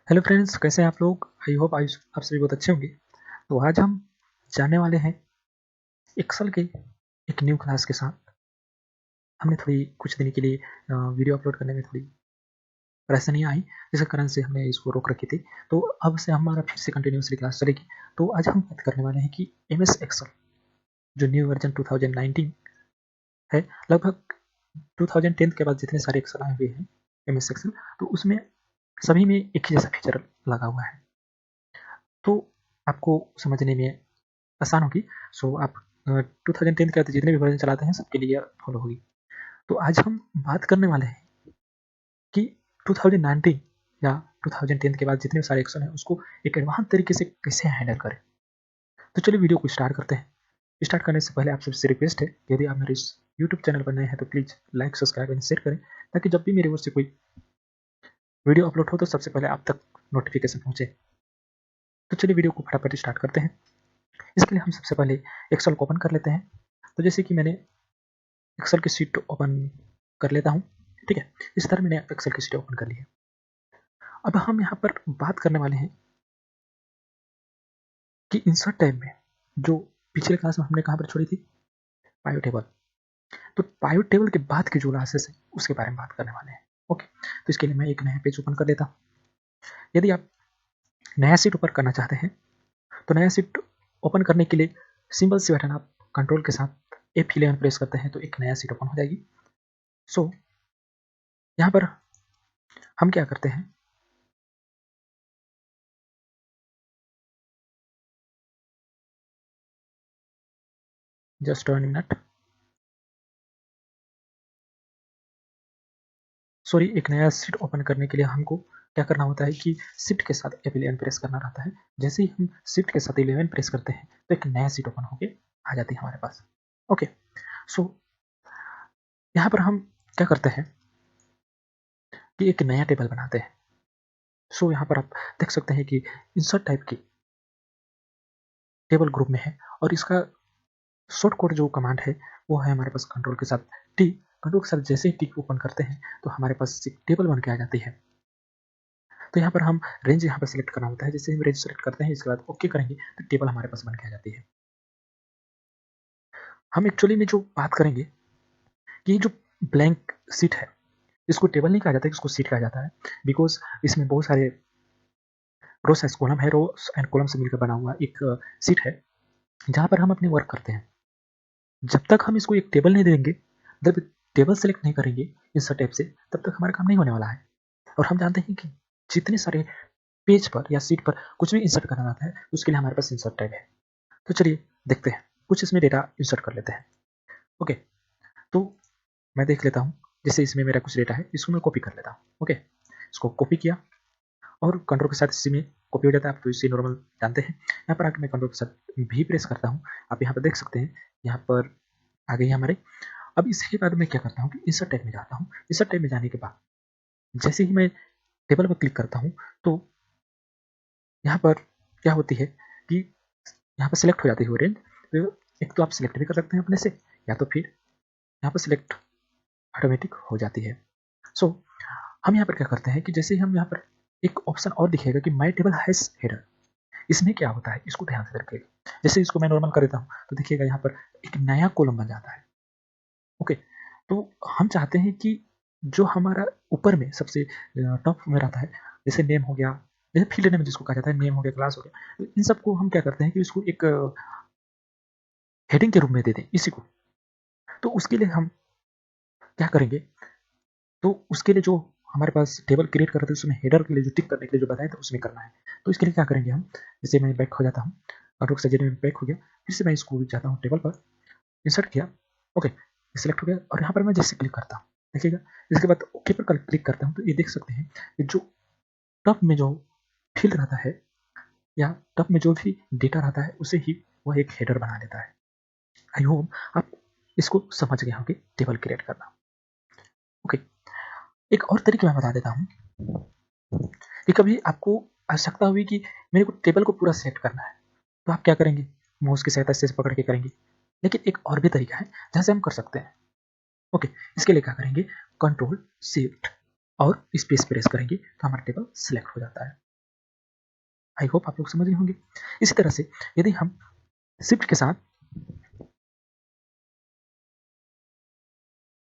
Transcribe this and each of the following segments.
Hello friends, कैसे हैं आप लोग। आई होप आप सभी बहुत अच्छे होंगे। तो आज हम जानने वाले हैं एक्सेल के एक न्यू क्लास के साथ। हमने थोड़ी कुछ दिन के लिए वीडियो अपलोड करने में थोड़ी परेशानियाँ आई, जिसके कारण से हमने इसको रोक रखी थी। तो अब से हमारा फिर से कंटिन्यूसली क्लास चलेगी। तो आज हम बात करने वाले हैं कि एमएस एक्सेल जो न्यू वर्जन 2019 है, लगभग 2010 के बाद जितने सारे एक्सेल आए हुए हैं एमएस एक्सेल, तो उसमें सभी में एक ही जैसा फीचर लगा हुआ है, तो आपको समझने में आसान होगी। सो आप 2010 के बाद जितने भी वर्जन चलाते हैं सबके लिए फॉलो होगी। तो आज हम बात करने वाले हैं कि 2019 या 2010 के बाद जितने सारे एक्शन हैं उसको एक एडवांस तरीके से कैसे हैंडल करें। तो चलिए वीडियो को स्टार्ट करते हैं। स्टार्ट करने से पहले आप सबसे रिक्वेस्ट है, यदि आप मेरे इस यूट्यूब चैनल पर नए हैं तो please like, subscribe and share करें, ताकि जब भी मेरे ओर से कोई वीडियो अपलोड हो तो सबसे पहले आप तक नोटिफिकेशन पहुंचे। तो चलिए वीडियो को फटाफट स्टार्ट करते हैं। इसके लिए हम सबसे पहले एक्सेल को ओपन कर लेते हैं। तो जैसे कि मैंने एक्सेल की शीट ओपन कर लेता हूँ, ठीक है। इस तरह मैंने एक्सेल की शीट ओपन कर ली है। अब हम यहाँ पर बात करने वाले हैं कि इंसर्ट टैब में जो पिछले क्लास में हमने कहाँ पर छोड़ी थी, पाइवट टेबल। तो पाइवट टेबल के बाद के जो क्लासेस है उसके बारे में बात करने वाले हैं। ओके, तो इसके लिए मैं एक नया पेज ओपन कर लेता हूँ। यदि आप नया शीट ओपन करना चाहते हैं तो नया शीट ओपन करने के लिए सिंपल सी बटन आप कंट्रोल के साथ F11 प्रेस करते हैं तो एक नया शीट ओपन हो जाएगी। सो यहाँ पर हम क्या करते हैं, जस्ट 1 मिनट, सॉरी, एक नया शीट ओपन करने के लिए हमको क्या करना होता है कि शिफ्ट के साथ F11 प्रेस करना रहता है। जैसे ही हम शिफ्ट के साथ 11 प्रेस करते हैं तो एक नया शीट ओपन होके आ जाती है हमारे पास। ओके, सो यहाँ पर हम क्या करते हैं कि एक नया टेबल बनाते हैं। सो यहाँ पर आप देख सकते हैं कि इंसर्ट टाइप की टेबल ग्रुप में है, और इसका शॉर्ट कोड जो कमांड है वो है हमारे पास कंट्रोल के साथ टी। कंट्रोल के साथ जैसे ही टी ओपन करते हैं तो हमारे पास एक टेबल बन के आ जाती है। तो यहाँ पर हम रेंज यहाँ पर सिलेक्ट करना होता है। जैसे हम रेंज सेलेक्ट करते हैं, इसके बाद ओके करेंगे तो टेबल हमारे पास बन के आ जाती है। हम एक्चुअली में जो बात करेंगे कि जो ब्लैंक सीट है इसको टेबल नहीं कहा जाता है, इसको सीट कहा जाता है, बिकॉज इसमें बहुत सारे रोस एंड कॉलम है। रोस एंड कॉलम से मिलकर बना हुआ एक सीट है जहाँ पर हम अपने वर्क करते हैं। जब तक हम इसको एक टेबल नहीं देंगे, जब टेबल सेलेक्ट नहीं करेंगे इंसर्ट टैब से, तब तक हमारा काम नहीं होने वाला है। और हम जानते हैं कि जितने सारे पेज पर या सीट पर कुछ भी इंसर्ट करना रहता है उसके लिए हमारे पास इंसर्ट टैब है। तो चलिए देखते हैं, कुछ इसमें डेटा इंसर्ट कर लेते हैं। ओके, तो मैं देख लेता हूँ, जैसे इसमें मेरा कुछ डेटा है, इसको मैं कॉपी कर लेता हूँ। ओके, इसको कॉपी किया और कंट्रोल के साथ इसी में कॉपी हो जाता है। आप तो इसी नॉर्मल जानते हैं। यहाँ पर आकर मैं कंट्रोल के साथ भी प्रेस करता हूँ। आप यहाँ पर देख सकते हैं, यहाँ पर आ गई हमारे। अब इसके बाद मैं क्या करता हूँ कि इंसर्ट टैब में जाता हूँ। इंसर्ट टैब में जाने के बाद जैसे ही मैं टेबल पर क्लिक करता हूँ तो यहाँ पर क्या होती है कि यहाँ पर सिलेक्ट हो जाती है वो रेंज। तो एक तो आप सिलेक्ट भी कर सकते हैं अपने से, या तो फिर यहाँ पर सिलेक्ट ऑटोमेटिक हो जाती है। सो हम यहाँ पर क्या करते हैं कि जैसे ही हम यहाँ पर एक ऑप्शन और दिखेगा कि माई टेबल हैज हेडर, इसमें क्या होता है इसको ध्यान से रखिएगा। जैसे इसको मैं नॉर्मल कर देता हूँ तो देखिएगा यहाँ पर एक नया कॉलम बन जाता है। ओके, तो हम चाहते हैं कि जो हमारा ऊपर में सबसे टॉप में रहता है, जैसे नेम हो गया, जैसे फील्ड नेम जिसको कहा जाता है, नेम हो गया, क्लास हो गया, तो इन सबको हम क्या करते हैं कि इसको एक हेडिंग के रूप में दे दें इसी को। तो उसके लिए हम क्या करेंगे, तो उसके लिए जो हमारे पास टेबल क्रिएट कर रहे थे उसमें हेडर के लिए जो टिक करने के लिए जो बताया था उसमें करना है। तो इसके लिए क्या करेंगे हम, जैसे मैं बैक हो जाता हूँ, कंट्रोल से में बैक हो गया, फिर से मैं इसको जाता हूँ टेबल पर, इंसर्ट किया। ओके, सिलेक्ट हो गया और यहाँ पर मैं जैसे क्लिक करता हूँ, देखिएगा। इसके बाद ओके पर क्लिक करता हूँ तो ये देख सकते हैं कि जो टॉप में जो फील्ड रहता है या टॉप में जो भी डेटा रहता है उसे ही वह एक हेडर बना लेता है। आई होप आप इसको समझ गए होंगे टेबल क्रिएट करना। ओके, एक और तरीके मैं बता देता हूँ कि कभी आपको आवश्यकता हुई कि मेरे को टेबल को पूरा सेट करना है, तो आप क्या करेंगे, माउस की सहायता से पकड़ के करेंगे। लेकिन एक और भी तरीका है जहाँ से हम कर सकते हैं। ओके, इसके लिए क्या करेंगे, कंट्रोल शिफ्ट और स्पेस प्रेस करेंगे तो हमारा टेबल सिलेक्ट हो जाता है। आई होप आप लोग समझ रहे होंगे। इसी तरह से यदि हम शिफ्ट के साथ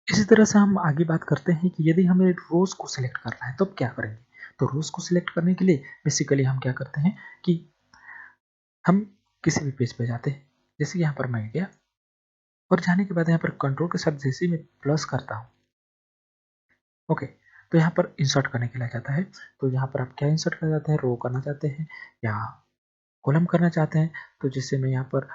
इसी तरह से हम आगे बात करते हैं कि यदि हमें रोज को सिलेक्ट करना है तो अब क्या करेंगे। तो रोज को सिलेक्ट करने के लिए बेसिकली हम क्या करते हैं कि हम किसी भी पेज पे जाते हैं, जैसे यहाँ पर मैं गया और जाने के बाद यहाँ पर कंट्रोल के साथ जैसे ही मैं प्लस करता हूँ, ओके, तो यहाँ पर इंसर्ट करने के लिए जाता है। तो यहाँ पर आप क्या इंसर्ट करना चाहते हैं, रो करना चाहते हैं या कॉलम करना चाहते हैं। तो जिससे मैं यहाँ पर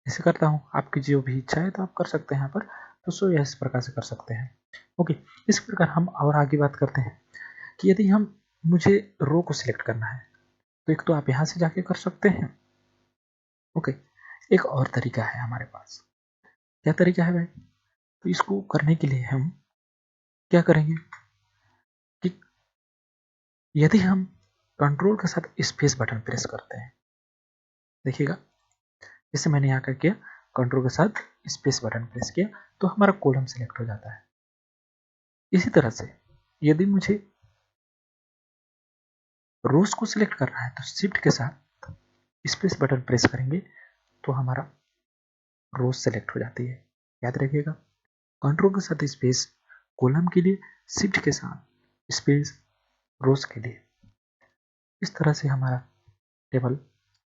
ऐसे करता हूँ, आपकी जो भी इच्छा है तो आप कर सकते हैं यहाँ पर। तो सो इस प्रकार से कर सकते हैं। ओके, इस प्रकार हम और आगे बात करते हैं कि यदि हम मुझे रो को सिलेक्ट करना है तो एक तो आप यहाँ से जाके कर सकते हैं। ओके, एक और तरीका है हमारे पास। क्या तरीका है भाई? तो इसको करने के लिए हम क्या करेंगे कि यदि हम कंट्रोल के साथ स्पेस बटन प्रेस करते हैं, देखिएगा जैसे मैंने यहाँ क्या किया, कंट्रोल के साथ स्पेस बटन प्रेस किया तो हमारा कॉलम सिलेक्ट हो जाता है। इसी तरह से यदि मुझे रोज को सिलेक्ट करना है तो शिफ्ट के साथ स्पेस बटन प्रेस करेंगे तो हमारा रोज सिलेक्ट हो जाती है। याद रखिएगा, कंट्रोल के साथ स्पेस कॉलम के लिए, शिफ्ट के साथ स्पेस रोज के लिए। इस तरह से हमारा टेबल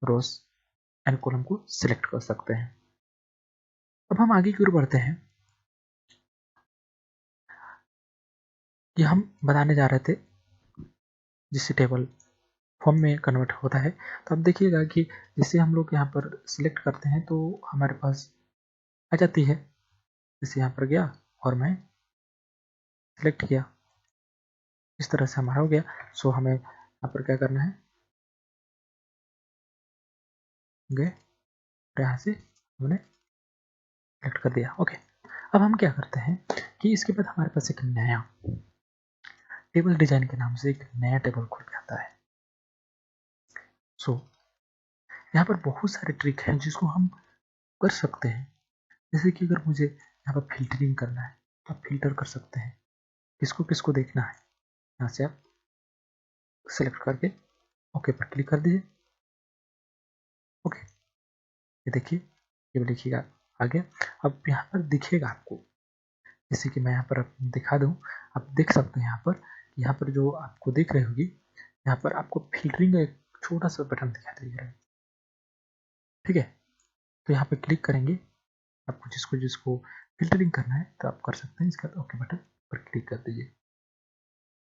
रोज एंड कॉलम को सिलेक्ट कर सकते हैं। अब हम आगे की ओर बढ़ते हैं कि हम बताने जा रहे थे जिससे टेबल फॉर्म में कन्वर्ट होता है। तो अब देखिएगा कि जैसे हम लोग यहाँ पर सिलेक्ट करते हैं तो हमारे पास आ जाती है। जैसे यहाँ पर गया और मैं सिलेक्ट किया, इस तरह से हमारा हो गया। सो हमें यहाँ पर क्या करना है, गए यहाँ से हमने सिलेक्ट कर दिया। ओके, अब हम क्या करते हैं कि इसके बाद हमारे पास एक नया टेबल डिजाइन के नाम से एक नया टेबल खुल के आता है। सो यहाँ पर बहुत सारे ट्रिक हैं जिसको हम कर सकते हैं। जैसे कि अगर मुझे यहाँ पर फिल्टरिंग करना है तो आप फिल्टर कर सकते हैं, किसको किसको देखना है। यहाँ से आप सेलेक्ट करके ओके पर क्लिक कर दीजिए। ओके, ये देखिए, ये भी लिखिएगा आ गया। अब यहाँ पर दिखेगा आपको, जैसे कि मैं यहाँ पर दिखा दूँ, आप देख सकते हैं यहाँ पर जो आपको दिख रही होगी, यहाँ पर आपको फिल्टरिंग का एक छोटा सा बटन दिखाई दे रहा है। ठीक है, तो यहाँ पे क्लिक करेंगे, आपको जिसको जिसको फिल्टरिंग करना है तो आप कर सकते हैं। इसके बाद ओके बटन पर क्लिक कर दीजिए।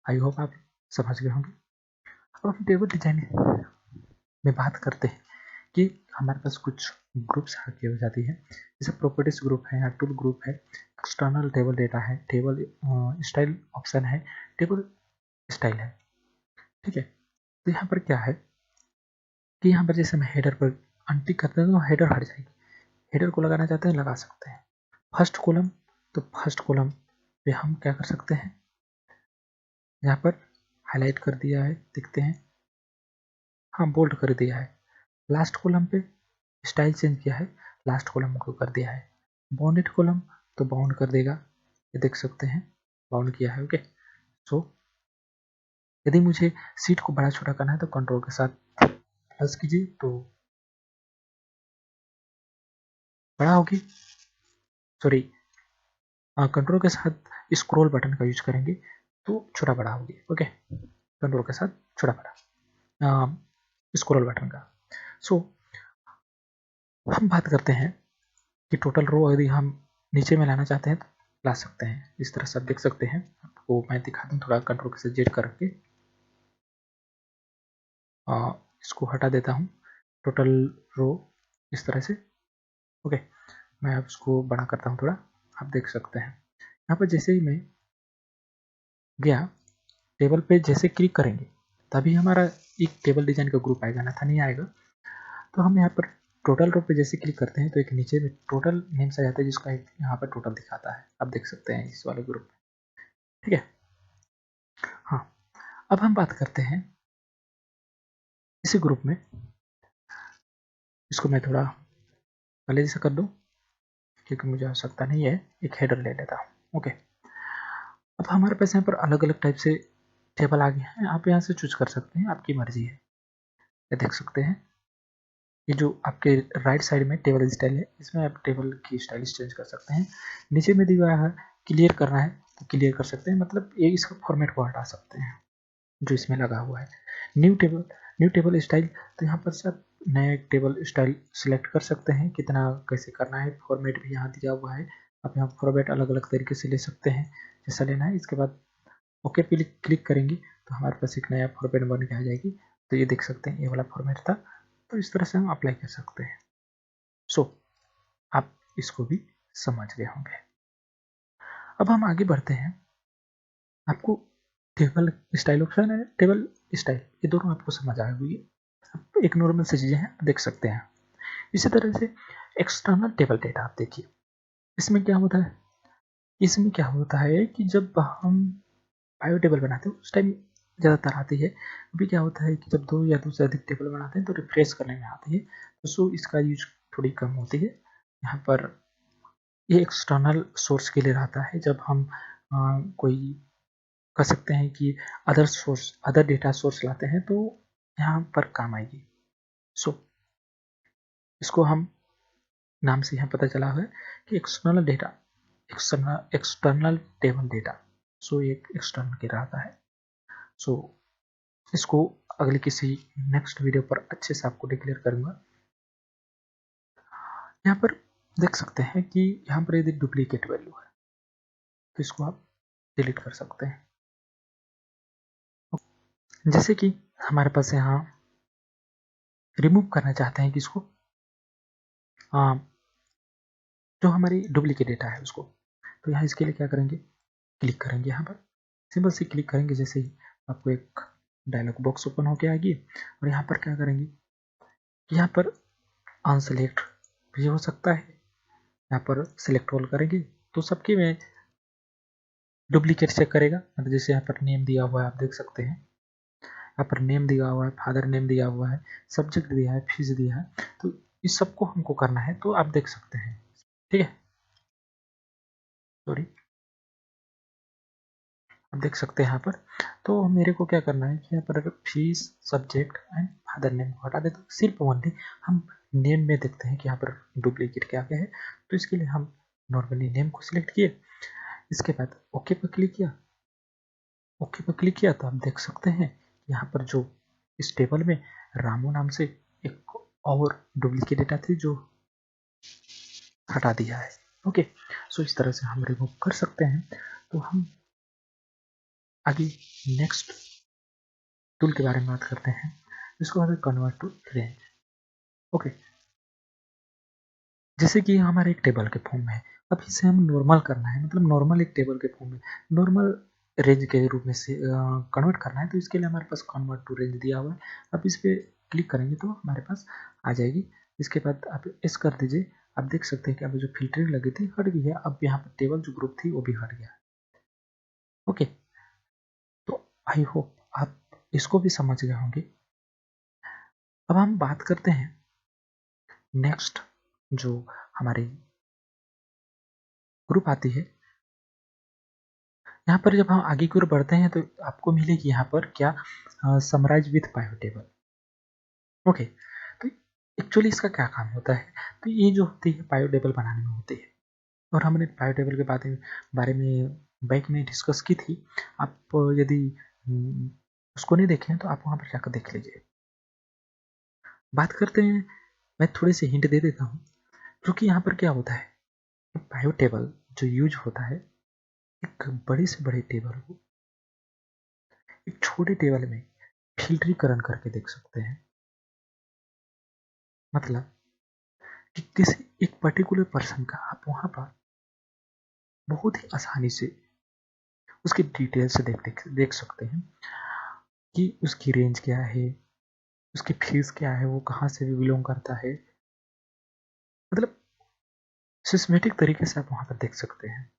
आई होप आप समझ गए होंगे। अब हम टेबल डिजाइन में बात करते हैं कि हमारे पास कुछ ग्रुप्स की हो जाती है। जैसे प्रॉपर्टीज ग्रुप है या टूल ग्रुप है, एक्सटर्नल टेबल डेटा है, टेबल स्टाइल ऑप्शन है, टेबल स्टाइल है। ठीक है, तो यहाँ पर क्या है कि यहाँ पर जैसे हम हेडर पर अनटिक करते हैं तो हेडर हट जाएगी। हेडर को लगाना चाहते हैं, लगा सकते हैं। फर्स्ट कॉलम, तो फर्स्ट कॉलम पे हम क्या कर सकते हैं, यहाँ पर हाईलाइट कर दिया है, देखते हैं, हाँ बोल्ड कर दिया है। लास्ट कॉलम पे स्टाइल चेंज किया है, लास्ट कॉलम को कर दिया है। बाउंडेड कॉलम तो बाउंड कर देगा, ये देख सकते हैं बाउंड किया है। ओके, सो यदि मुझे सीट को बड़ा छोटा करना है तो कंट्रोल के साथ प्लस कीजिए तो बड़ा होगी, सॉरी कंट्रोल के साथ स्क्रॉल बटन का यूज करेंगे तो छोटा बड़ा होगी। ओके, कंट्रोल के साथ छोटा बड़ा स्क्रॉल बटन का। सो हम बात करते हैं कि टोटल रो यदि हम नीचे में लाना चाहते हैं तो ला सकते हैं। इस तरह से आप देख सकते हैं, आपको मैं दिखा दूँ थोड़ा, कंट्रोल के साथ जेड करके इसको हटा देता हूँ, टोटल रो इस तरह से। ओके, मैं अब इसको बड़ा करता हूँ थोड़ा, आप देख सकते हैं। यहाँ पर जैसे ही मैं गया टेबल पे जैसे क्लिक करेंगे तभी हमारा एक टेबल डिजाइन का ग्रुप आएगा, ना था नहीं आएगा। तो हम यहाँ पर टोटल रो पे जैसे क्लिक करते हैं तो एक नीचे में टोटल नेम्स आ जाता है जिसका एक यहाँ पर टोटल दिखाता है, आप देख सकते हैं इस वाले ग्रुप में। ठीक है, हाँ, अब हम बात करते हैं इसी ग्रुप में, इसको मैं थोड़ा पहले जैसा कर दूँ क्योंकि मुझे आवश्यकता नहीं है, एक हेडर ले लेता हूँ। ओके, अब हमारे पास यहाँ पर अलग अलग टाइप से टेबल आ गया है, आप यहाँ से चूज कर सकते हैं, आपकी मर्जी है। ये देख सकते हैं, ये जो आपके राइट साइड में टेबल स्टाइल है, इसमें आप टेबल की स्टाइल चेंज कर सकते हैं। नीचे में दिया है क्लियर करना है तो क्लियर कर सकते हैं, मतलब ये इसका फॉर्मेट को हटा सकते हैं जो इसमें लगा हुआ है। न्यू टेबल स्टाइल, तो यहाँ पर से आप नए टेबल स्टाइल सिलेक्ट कर सकते हैं, कितना कैसे करना है। फॉर्मेट भी यहाँ दिया हुआ है, आप यहाँ फॉर्मेट अलग अलग तरीके से ले सकते हैं जैसा लेना है। इसके बाद ओके पे क्लिक करेंगे तो हमारे पास एक नया फॉर्मेट बन के आ जाएगी। तो ये देख सकते हैं, ये वाला फॉर्मेट था, तो इस तरह से हम अप्लाई कर सकते हैं। सो आप इसको भी समझ गए होंगे। अब हम आगे बढ़ते हैं। आपको टेबल स्टाइल ऑप्शन है, टेबल स्टाइल, ये दोनों आपको समझ आ गई है। एक नॉर्मल से चीजें हैं, देख सकते हैं। इसी तरह से एक्सटर्नल टेबल डेटा आप देखिए, इसमें क्या होता है, इसमें क्या होता है कि जब हम बायो टेबल बनाते हैं उस टाइम ज़्यादातर आती है। अभी क्या होता है कि जब दो या दो से अधिक टेबल बनाते हैं तो रिफ्रेश करने में आती है, तो सो इसका यूज थोड़ी कम होती है। यहाँ पर ये एक्सटर्नल सोर्स के लिए रहता है, जब हम कोई कह सकते हैं कि अदर डेटा सोर्स लाते हैं तो यहाँ पर काम आएगी। सो इसको हम नाम से यहाँ पता चला है कि external data, external table data, so एक एक्सटर्नल के रहता है। सो इसको अगले किसी नेक्स्ट वीडियो पर अच्छे से आपको डिक्लेयर करूंगा। यहाँ पर देख सकते हैं कि यहाँ पर यदि डुप्लीकेट वैल्यू है तो इसको आप डिलीट कर सकते हैं। जैसे कि हमारे पास यहाँ रिमूव करना चाहते हैं कि इसको जो हमारी डुप्लीकेट डेटा है उसको, तो यहाँ इसके लिए क्या करेंगे, क्लिक करेंगे, यहाँ पर सिंपल से क्लिक करेंगे। जैसे ही आपको एक डायलॉग बॉक्स ओपन होकर आएगी और यहाँ पर क्या करेंगे, यहाँ पर अनसेलेक्ट भी हो सकता है, यहाँ पर सिलेक्ट ऑल करेंगे तो सबके में डुप्लीकेट चेक करेगा। मतलब जैसे यहाँ पर नेम दिया हुआ है, आप देख सकते हैं यहाँ पर नेम दिया हुआ है, फादर नेम दिया हुआ है, सब्जेक्ट दिया है, फीस दिया है, तो इस सबको हमको करना है तो आप देख सकते हैं। ठीक है, सॉरी, आप देख सकते हैं यहाँ पर। तो मेरे को क्या करना है कि यहाँ पर fees, subject and father name को हटा देते, सिर्फ ओनली हम नेम में देखते हैं कि यहाँ पर डुप्लीकेट क्या क्या है। तो इसके लिए हम नॉर्मली नेम को सिलेक्ट किए, इसके बाद ओके पर क्लिक किया। ओके पर क्लिक किया तो आप देख सकते हैं यहाँ पर जो इस टेबल में रामू नाम से एक और डुप्लीकेट डेटा थी जो हटा दिया है। ओके, सो इस तरह से हम रिमूव कर सकते हैं। तो हम आगे नेक्स्ट टूल के बारे में बात करते हैं, इसको हमें कन्वर्ट टू रेंज। ओके, जैसे कि हमारे एक टेबल के फॉर्म में है, अब इसे हम नॉर्मल करना है, मतलब नॉर्मल एक टेबल के फॉर्म में नॉर्मल रेंज के रूप में से कन्वर्ट करना है। तो इसके लिए हमारे पास कन्वर्ट टू रेंज दिया हुआ है। अब इस पर क्लिक करेंगे तो हमारे पास आ जाएगी। इसके बाद आप इस कर दीजिए, आप देख सकते हैं कि अब जो फिल्टरिंग लगी थी हट गई है। अब यहाँ पर टेबल जो ग्रुप थी वो भी हट गया। ओके, तो आई होप आप इसको भी समझ गए होंगे। अब हम बात करते हैं नेक्स्ट, जो हमारी ग्रुप आती है। यहाँ पर जब हम आगे की ओर बढ़ते हैं तो आपको मिलेगी यहाँ पर क्या, summarise with pivot table. Okay, तो एक्चुअली इसका क्या काम होता है, तो ये जो होती है पाइवट टेबल बनाने में होती है, और हमने पाइवट टेबल के बारे में बैक में डिस्कस की थी। आप यदि उसको नहीं देखें तो आप वहाँ पर जाकर देख लीजिए। बात करते हैं, मैं थोड़ी सी हिंट दे देता हूँ, क्योंकि यहाँ पर क्या होता है, पाइवट टेबल जो यूज होता है एक बड़े से बड़े टेबल को एक छोटे टेबल में फिल्टरीकरण करके देख सकते हैं। मतलब कि किसी एक पर्टिकुलर पर्सन का आप वहां पर बहुत ही आसानी से उसकी डिटेल से देख सकते हैं कि उसकी रेंज क्या है, उसकी फीस क्या है, वो कहाँ से भी बिलोंग करता है। मतलब सिस्टमेटिक तरीके से आप वहां पर देख सकते हैं।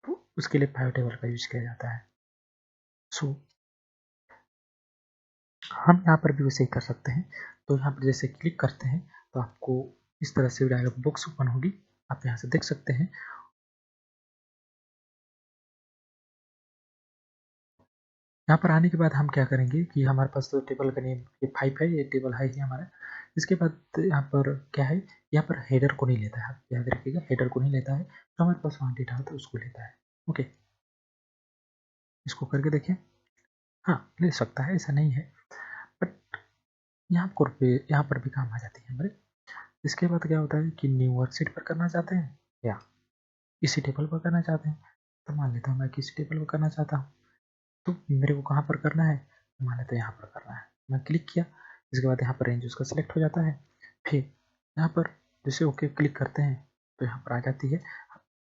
तो उसके लिए पाइवट टेबल का यूज किया जाता है। सो हम यहाँ पर भी वैसे ही कर सकते हैं। तो यहाँ पर जैसे क्लिक करते हैं तो आपको इस तरह से डायलॉग बॉक्स ओपन होगी, आप यहाँ से देख सकते हैं। यहाँ पर आने के बाद हम क्या करेंगे कि हमारे पास तो टेबल का नेम ये 5 है, ये टेबल है ही हमारा। इसके बाद यहाँ पर क्या है, यहाँ पर हेडर को नहीं लेता है, आप याद रखिएगा हेडर को नहीं लेता है, तो हमारे पास वहाँ डेटा होता है उसको लेता है। ओके, इसको करके देखिए, हाँ ले सकता है, ऐसा नहीं है, बट यहाँ पर भी काम आ जाती है हमारे। इसके बाद क्या होता है कि न्यू वर्कशीट पर करना चाहते हैं या इसी टेबल पर करना चाहते हैं, तो मान लेता हूँ मैं किसी टेबल पर करना चाहता हूँ, तो मेरे को कहाँ पर करना है, मान लेते हैं यहाँ पर करना है। मैं क्लिक किया, इसके बाद यहाँ पर रेंज उसका सिलेक्ट हो जाता है, फिर यहाँ पर जैसे ओके क्लिक करते हैं तो यहाँ पर आ जाती है,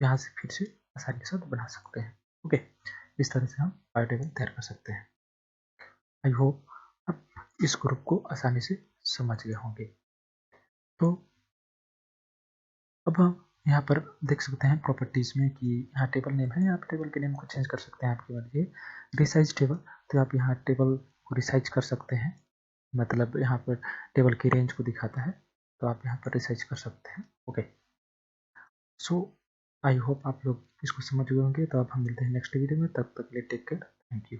यहाँ से फिर से आसानी के साथ बना सकते हैं। ओके, इस तरह से हम बायोटेबल तैयार कर सकते हैं। आई होप आप इस ग्रुप को आसानी से समझ गए होंगे। तो अब हम यहाँ पर देख सकते हैं प्रॉपर्टीज़ में कि यहाँ टेबल नेम है, आप टेबल के नेम को चेंज कर सकते हैं आपकी मर्जी। रिसाइज टेबल, तो आप यहाँ टेबल को रिसाइज कर सकते हैं, मतलब यहाँ पर टेबल की रेंज को दिखाता है, तो आप यहाँ पर रिसाइज कर सकते हैं। ओके, सो आई होप आप लोग इसको समझ गए होंगे। तो अब हम मिलते हैं नेक्स्ट वीडियो में, तब तक के लिए टेक केयर, थैंक यू।